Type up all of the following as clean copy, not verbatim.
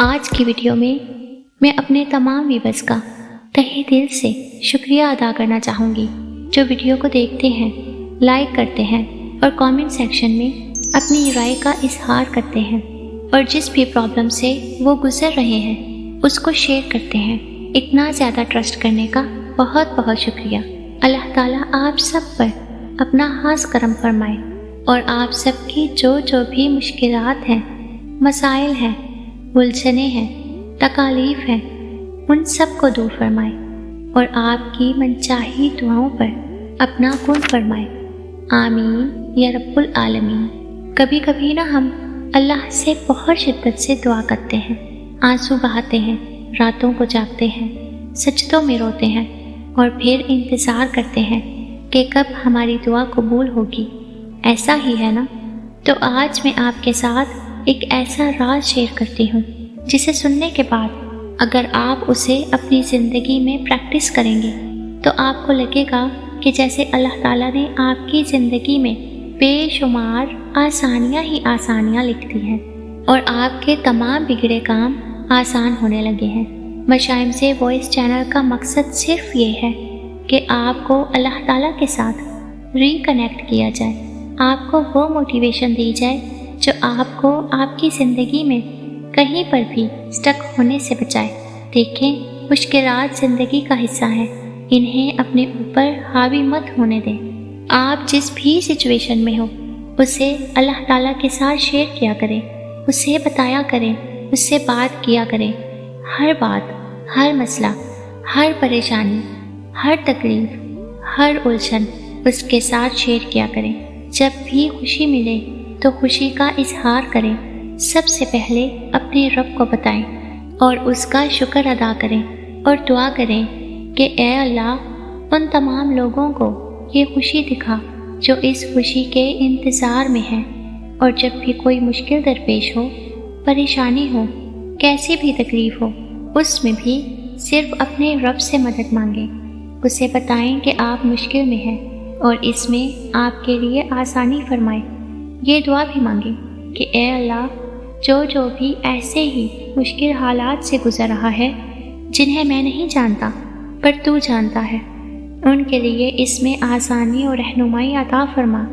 آج کی ویڈیو میں میں اپنے تمام ویورز کا تہہ دل سے شکریہ ادا کرنا چاہوں گی جو ویڈیو کو دیکھتے ہیں، لائک کرتے ہیں اور کامنٹ سیکشن میں اپنی رائے کا اظہار کرتے ہیں، اور جس بھی پرابلم سے وہ گزر رہے ہیں اس کو شیئر کرتے ہیں۔ اتنا زیادہ ٹرسٹ کرنے کا بہت بہت شکریہ۔ اللہ تعالیٰ آپ سب پر اپنا خاص کرم فرمائے اور آپ سب کی جو بھی مشکلات ہیں، مسائل ہیں، الجھنیں ہیں، تکالیف ہیں، ان سب کو دور فرمائے اور آپ کی منچاہی دعاؤں پر اپنا کن فرمائے۔ آمین یا رب العالمین۔ کبھی کبھی ہم اللہ سے بہت شدت سے دعا کرتے ہیں، آنسو بہاتے ہیں، راتوں کو جاگتے ہیں، سجدوں میں روتے ہیں اور پھر انتظار کرتے ہیں کہ کب ہماری دعا قبول ہوگی۔ ایسا ہی ہے نا؟ تو آج میں آپ کے ساتھ ایک ایسا راز شیئر کرتی ہوں جسے سننے کے بعد اگر آپ اسے اپنی زندگی میں پریکٹس کریں گے تو آپ کو لگے گا کہ جیسے اللہ تعالیٰ نے آپ کی زندگی میں بے شمار آسانیاں ہی آسانیاں لکھ دی ہیں اور آپ کے تمام بگڑے کام آسان ہونے لگے ہیں۔ مشائم سے وائس چینل کا مقصد صرف یہ ہے کہ آپ کو اللہ تعالیٰ کے ساتھ ریکنیکٹ کیا جائے، آپ کو وہ موٹیویشن دی جائے جو آپ کو آپ کی زندگی میں کہیں پر بھی سٹک ہونے سے بچائے۔ دیکھیں، مشکلات زندگی کا حصہ ہیں، انہیں اپنے اوپر حاوی مت ہونے دیں۔ آپ جس بھی سچویشن میں ہو اسے اللہ تعالیٰ کے ساتھ شیئر کیا کریں، اسے بتایا کریں، اس سے بات کیا کریں۔ ہر بات، ہر مسئلہ، ہر پریشانی، ہر تکلیف، ہر الجھن اس کے ساتھ شیئر کیا کریں۔ جب بھی خوشی ملے تو خوشی کا اظہار کریں۔ سب سے پہلے اپنے رب کو بتائیں اور اس کا شکر ادا کریں اور دعا کریں کہ اے اللہ، ان تمام لوگوں کو یہ خوشی دکھا جو اس خوشی کے انتظار میں ہیں، اور جب بھی کوئی مشکل درپیش ہو، پریشانی ہو، کیسی بھی تکلیف ہو، اس میں بھی صرف اپنے رب سے مدد مانگیں۔ اسے بتائیں کہ آپ مشکل میں ہیں اور اس میں آپ کے لیے آسانی فرمائے۔ یہ دعا بھی مانگیں کہ اے اللہ، جو بھی ایسے ہی مشکل حالات سے گزر رہا ہے جنہیں میں نہیں جانتا پر تو جانتا ہے، ان کے لیے اس میں آسانی اور رہنمائی عطا فرما،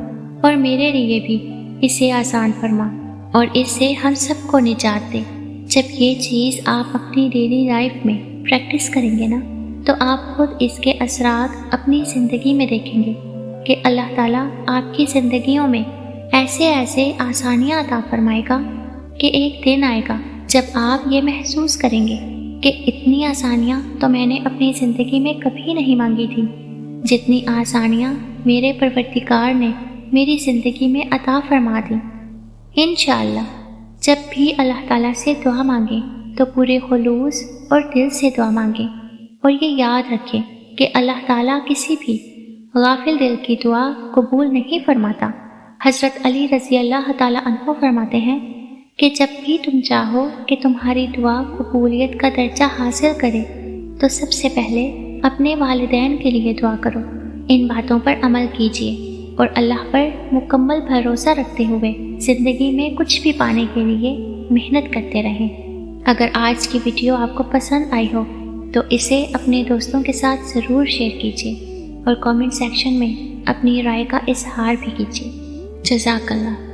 اور میرے لیے بھی اسے آسان فرما اور اس سے ہم سب کو نجات دے۔ جب یہ چیز آپ اپنی ڈیلی لائف میں پریکٹس کریں گے نا تو آپ خود اس کے اثرات اپنی زندگی میں دیکھیں گے کہ اللہ تعالیٰ آپ کی زندگیوں میں ایسے آسانیاں عطا فرمائے گا کہ ایک دن آئے گا جب آپ یہ محسوس کریں گے کہ اتنی آسانیاں تو میں نے اپنی زندگی میں کبھی نہیں مانگی تھی، جتنی آسانیاں میرے پروردگار نے میری زندگی میں عطا فرما دی۔ انشاءاللہ جب بھی اللہ تعالیٰ سے دعا مانگیں تو پورے خلوص اور دل سے دعا مانگیں، اور یہ یاد رکھیں کہ اللہ تعالیٰ کسی بھی غافل دل کی دعا قبول نہیں فرماتا۔ حضرت علی رضی اللہ تعالیٰ عنہ فرماتے ہیں کہ جب بھی تم چاہو کہ تمہاری دعا قبولیت کا درجہ حاصل کرے تو سب سے پہلے اپنے والدین کے لیے دعا کرو۔ ان باتوں پر عمل کیجیے اور اللہ پر مکمل بھروسہ رکھتے ہوئے زندگی میں کچھ بھی پانے کے لیے محنت کرتے رہیں۔ اگر آج کی ویڈیو آپ کو پسند آئی ہو تو اسے اپنے دوستوں کے ساتھ ضرور شیئر کیجیے اور کامنٹ سیکشن میں اپنی رائے کا اظہار بھی کیجیے۔ جزاک اللہ۔